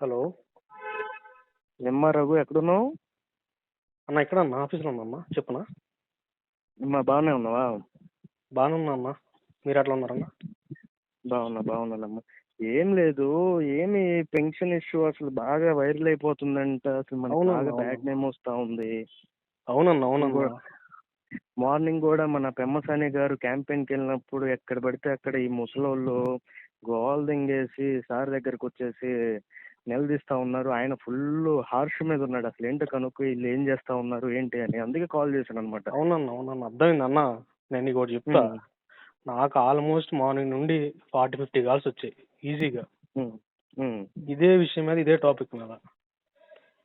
Hello ఏమ్మా రఘు ఎక్కడున్నావు? అన్న ఇక్కడ అన్న ఆఫీస్లో ఉన్నా చెప్పనా. అమ్మా బాగానే ఉన్నావా? బాగానే ఉన్నా అన్న, మీరు ఎట్లా ఉన్నారన్న? బాగున్నానమ్మా. ఏం లేదు, ఏమి పెన్షన్ ఇష్యూ అసలు బాగా వైరల్ అయిపోతుందంట. అసలు మనకి బాగా బ్యాడ్ నేమ్ వస్తూ ఉంది. అవునన్నా. మార్నింగ్ కూడా మన పెమ్మసాని గారు క్యాంపెయిన్కి వెళ్ళినప్పుడు ఎక్కడ పడితే అక్కడ ఈ ముసలోళ్ళు గోల్ దింగేసి సార్ దగ్గరకు వచ్చేసి నిలదీస్తా ఉన్నారు. ఆయన ఫుల్ హార్ష్ మీద ఉన్నాడు. అసలు ఏంటో కనుక్కు వీళ్ళు ఏం చేస్తా ఉన్నారు ఏంటి అని, అందుకే కాల్ చేశాను అనమాట. అవునన్నా అర్థమైంది అన్న. నేను నీకు ఒకటి చెప్తా. నాకు ఆల్మోస్ట్ మార్నింగ్ నుండి 40-50 కాల్స్ వచ్చాయి ఈజీగా ఇదే విషయం మీద, ఇదే టాపిక్ మీద.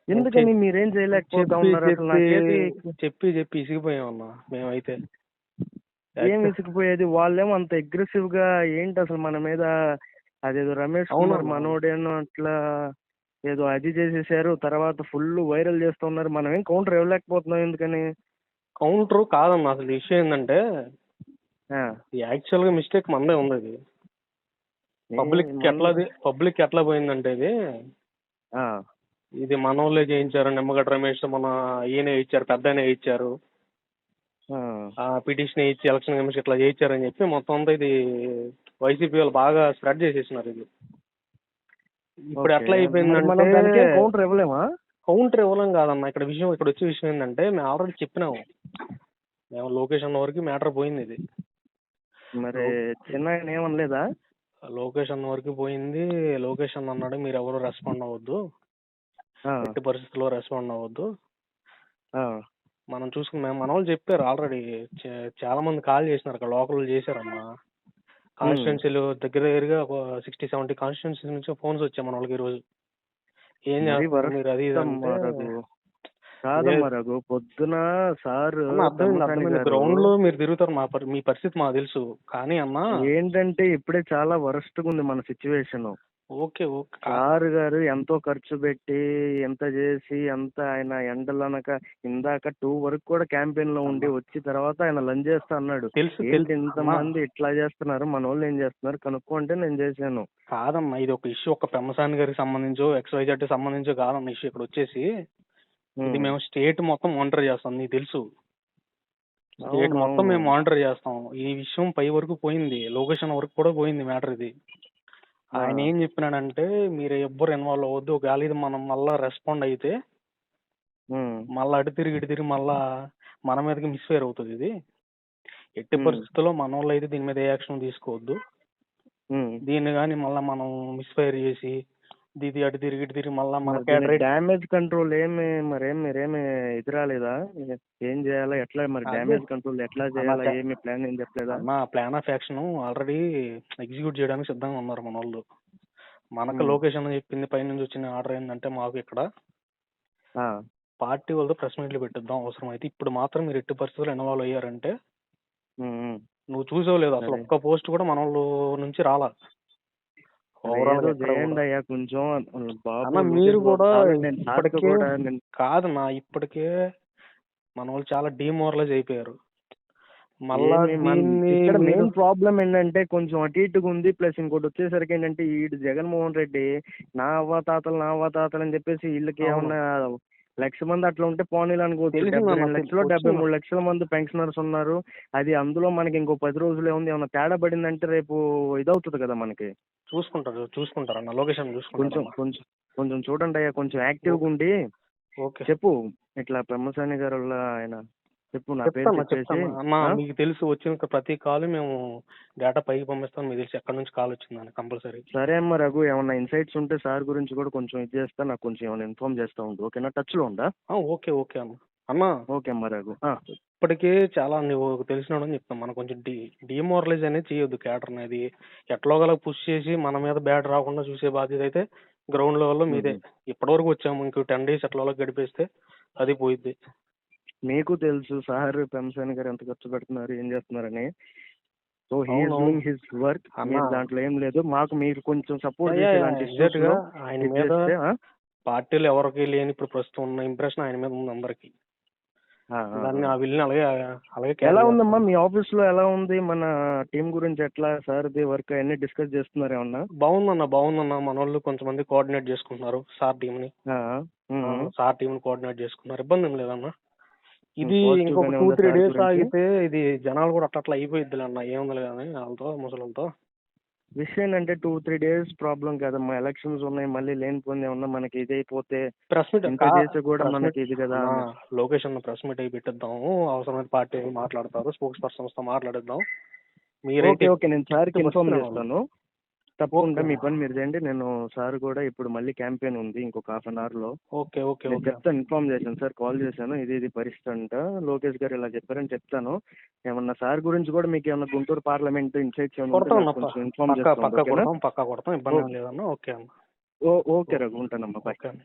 ఎందుకని మీరేం చేయలేకపోతా ఉన్నారు? చెప్పి ఇసిగిపోయామన్నా మేమైతే. ఏం ఇసిగిపోయేది? వాళ్ళేమో అంత అగ్రెసివ్ గా ఏంటి అసలు మన మీద? అదేదో రమేష్ కుమార్ మనోడేనో అట్లా ఏదో అది చేసేసారు, తర్వాత ఫుల్ వైరల్ చేస్తున్నారు. మనం ఏం కౌంటర్ ఇవ్వలేకపోతున్నాం. ఎందుకని? కౌంటర్ కాదమ్మా, అసలు విషయం ఏంటంటే యాక్చువల్ గా మిస్టేక్ మనదే ఉంది. అది పబ్లిక్ ఎట్లా పోయిందంటే ఇది మన వాళ్ళే చేయించారు. నిమ్మగడ్డ రమేష్ మన ఈయనే ఇచ్చారు, పెద్ద ఇచ్చారు, పిటిషన్ ఇచ్చి ఎలక్షన్ కమిషన్ ఇట్లా చేయించారని చెప్పి మొత్తం అంతా ఇది వైసీపీ వాళ్ళు బాగా స్ప్రెడ్ చేసేసినారు. ఇది ఇప్పుడు ఎట్లా అయిపోయిందంటే కౌంటర్ ఇవ్వలేమా? కౌంటర్ ఇవ్వలేం కాదన్న. ఇక్కడ వచ్చే విషయం ఏంటంటే మేము ఆల్రెడీ చెప్పినాము, మేము లొకేషన్ వరకు మ్యాటర్ పోయింది. ఇది మరి చిన్న ఏమనలేదా? లొకేషన్ వరకు పోయింది. లొకేషన్ అన్నాడు మీరు ఎవరు రెస్పాండ్ అవ్వద్దు, ఎట్టి పరిస్థితుల్లో రెస్పాండ్ అవ్వద్దు, మనం చూసుకున్నాం. మన వాళ్ళు చెప్పారు ఆల్రెడీ. చాలా మంది కాల్ చేసినారు, అక్కడ లోకల్ చేశారమ్మా. కాన్స్టిట్యున్సీలు దగ్గరగా 60-70 కాన్స్టిట్యున్సీ నుంచి ఫోన్స్ వచ్చాయి మన వాళ్ళకి ఈ రోజు. ఏం చేస్తారు మీరు అది కాదమ్మా రఘు, పొద్దున సార్ గ్రౌండ్ లో మీరు తిరుగుతారు, మీ పరిస్థితి మాకు తెలుసు. కానీ అమ్మా ఏంటంటే ఇప్పుడే చాలా వరస్ట్ గా ఉంది మన సిచ్యువేషన్. ఓకే సార్ గారు ఎంతో ఖర్చు పెట్టి ఎంత చేసి అంత ఆయన ఎండలనక ఇందాక 2 వరకు కూడా క్యాంపెయిన్ లో ఉండి వచ్చి తర్వాత ఆయన లంచ్ చేస్తా అన్నాడు. ఇంతమంది ఇట్లా చేస్తున్నారు, మన వాళ్ళు ఏం చేస్తున్నారు కనుక్కుంటే నేను చేశాను. కాదమ్మా, ఇది ఒక ఇష్యూ ఒక పెమ్మసాని గారికి సంబంధించో XYZ సంబంధించో కాదమ్మా ఇష్యూ. ఇక్కడ వచ్చేసి ఇది మేము స్టేట్ మొత్తం మానిటర్ చేస్తాం, నీకు తెలుసు. స్టేట్ మొత్తం మేము మానిటర్ చేస్తాం. ఈ విషయం పై వరకు పోయింది, లొకేషన్ వరకు కూడా పోయింది మ్యాటర్. ఇది ఆయన ఏం చెప్పినాడంటే మీరు ఎవ్వరు ఇన్వాల్వ్ అవ్వద్దు, ఒకవేళ ఇది మనం మళ్ళా రెస్పాండ్ అయితే మళ్ళీ అటు తిరిగి మళ్ళా మన మీదకి మిస్ఫైర్ అవుతుంది. ఇది ఎట్టి పరిస్థితుల్లో మన వాళ్ళు అయితే దీని మీద ఏ యాక్షన్ తీసుకోవద్దు. దీన్ని కానీ మళ్ళీ మనం మిస్ఫైర్ చేసి ఇది అటు తిరిగి మళ్ళీ మన డ్యామేజ్ కంట్రోల్ మీరేమి ఎదురాలేదా? ఏం చేయాలా, ఎట్లా మరి డ్యామేజ్ కంట్రోల్ ఎట్లా చేయాలా, ఏమి ప్లాన్ ఏం చెప్పలేదా? Plan of action already execute చేయడానికి సిద్ధంగా ఉన్నారు మన వాళ్ళు. మనకు లొకేషన్ చెప్పింది పైనుంచి వచ్చిన ఆర్డర్ ఏంటంటే మాకు ఇక్కడ పార్టీ వాళ్ళతో ప్రెస్ మీట్లు పెట్టిద్దాం అవసరం అయితే. ఇప్పుడు మాత్రం మీరు ఎట్టి పరిస్థితుల్లో ఇన్వాల్వ్ అయ్యారంటే నువ్వు చూసావు అసలు ఒక్క పోస్ట్ కూడా మన వాళ్ళు నుంచి రాలా. మీరు కూడా కాదన్నా, ఇప్పటికే మన వాళ్ళు చాలా డిమోరలైజ్ అయిపోయారు. మళ్ళా ఇక్కడ మెయిన్ ప్రాబ్లం ఏంటంటే కొంచెం అటు ఇటుగా ఉంది. ప్లస్ ఇంకోటి వచ్చేసరికి ఏంటంటే ఈ జగన్మోహన్ రెడ్డి నా అవ్వతాతలు అని చెప్పేసి వీళ్ళకి ఏమన్నా 1,00,000 మంది అట్లా ఉంటే పోనీలు అనుకోవచ్చు. 72 లక్షలు 73 లక్షల మంది పెన్షనర్స్ ఉన్నారు. అది అందులో మనకి ఇంకో 10 రోజులే ఉంది. ఏమన్నా తేడా పడిందంటే రేపు ఇదవుతుంది కదా మనకి. చూసుకుంటారు అన్న, లొకేషన్ కొంచెం చూడండి అయ్యా, కొంచెం యాక్టివ్గా ఉండి చెప్పు. ఇట్లా పెమ్మసాని గారు ఆయన చెప్పు, నా పేరు చెప్పేసి. మీకు తెలుసు వచ్చిన ప్రతి కాల్ మేము డేటా పైకి పంపిస్తాం, మీకు తెలుసు ఎక్కడి నుంచి కాల్ వచ్చిందని కంపల్సరీ. సరే అమ్మ రఘు, ఏమన్నా ఇన్సైట్స్ ఉంటే సార్ గురించి కూడా కొంచెం ఇది చేస్తా, నాకు కొంచెం ఏమైనా ఇన్ఫార్మ్ చేస్తా ఉండు. ఓకేనా? టచ్ లో ఉందా? ఓకే అన్న. ఓకే అమ్మ రఘు. ఇప్పటికే చాలా నువ్వు తెలిసినాడని చెప్తాం. మనం కొంచెం డిమోరలైజ్ అనేది చేయొద్దు క్యాడర్ అనేది. ఎట్లోగలా పుష్ చేసి మన మీద బ్యాడ్ రాకుండా చూసే బాధ్యత అయితే గ్రౌండ్ లెవెల్లో మీదే. ఇప్పటివరకు వచ్చాము, ఇంకో 10 days ఎట్లా గడిపేస్తే అది పోయిద్ది. మీకు తెలుసు సార్ పెమ్మసాని గారు ఎంత ఖర్చు పెడుతున్నారు, ఏం చేస్తున్నారని. So he is doing his work. దాంట్లో ఏం లేదు. మాకు మీరు కొంచెం సపోర్ట్ చేసేలాంటి ఆయన మీద పార్టీలు ఎవరికి లేని ఇప్పుడు ప్రస్తుతం ఉన్న ఇంప్రెషన్ ఆయన మీద ఉంది అందరికి. దాన్ని ఆ బిల్ని అలాగే అలాగే ఎలా carry ఉందమ్మా మీ ఆఫీస్ లో, ఎలా ఉంది మన టీం గురించి, ఎట్లా సార్ది వర్క్ అన్ని డిస్కస్ చేస్తున్నారు ఏమన్నా? బాగుందన్న మన వాళ్ళు కొంతమంది కోఆర్డినేట్ చేసుకుంటున్నారు సార్ టీంని. సార్ టీంని కోఆర్డినేట్ చేసుకున్నారు, ఇబ్బంది ఏం లేదన్న. ఇది పాజిటివ్ ఇంకొక గానే 2-3 ఉందా సార్ డేస్ గురించి? ఆగితే ఇది జనాలు కూడా అట్లా అయిపోయిద్ది అన్న, ఏముంది కానీ వాళ్ళతో ముసలితో. విషయం ఏంటంటే 2-3 డేస్ ప్రాబ్లం కాదమ్మా, ఎలక్షన్స్ ఉన్నాయి, మళ్ళీ లేనిపోయింది ఏమన్నా మనకి ఇది అయిపోతే ప్రెస్ మీట్ ఇంత చేసి కూడా మనకి ఇది కదా. లొకేషన్ ప్రెస్ మీట్ అయి పెట్టిద్దాము, అవసరమైన పార్టీ మాట్లాడతారు, స్పోక్స్ పర్సన్స్ తో మాట్లాడిద్దాం. ఓకే నేను సార్కి ఇన్ఫార్మ్ చేస్తాను. తప్పకుండా ఓకే. మీ పని మీరు చేయండి. నేను సార్ కూడా ఇప్పుడు మళ్ళీ క్యాంపెయిన్ ఉంది ఇంకొక హాఫ్ అన్ అవర్ లో. ఓకే నేను చెప్తాను, ఇన్ఫార్మ్ చేశాను సార్, కాల్ చేశాను, ఇది పరిస్థితి అంట, లోకేష్ గారు ఇలా చెప్పారని చెప్తాను. ఏమన్నా సార్ గురించి కూడా మీకు ఏమన్నా గుంటూరు పార్లమెంట్ ఇన్సైట్స్ కొంచెం ఇన్ఫార్మ్ చేస్తాను. పక్కా కొడతాం, ఇబ్బంది ఏం లేదన్న. ఓకే అన్న. ఓకే రఘు, ఉంటానమ్మా, బాయ్. ఓకే అన్న.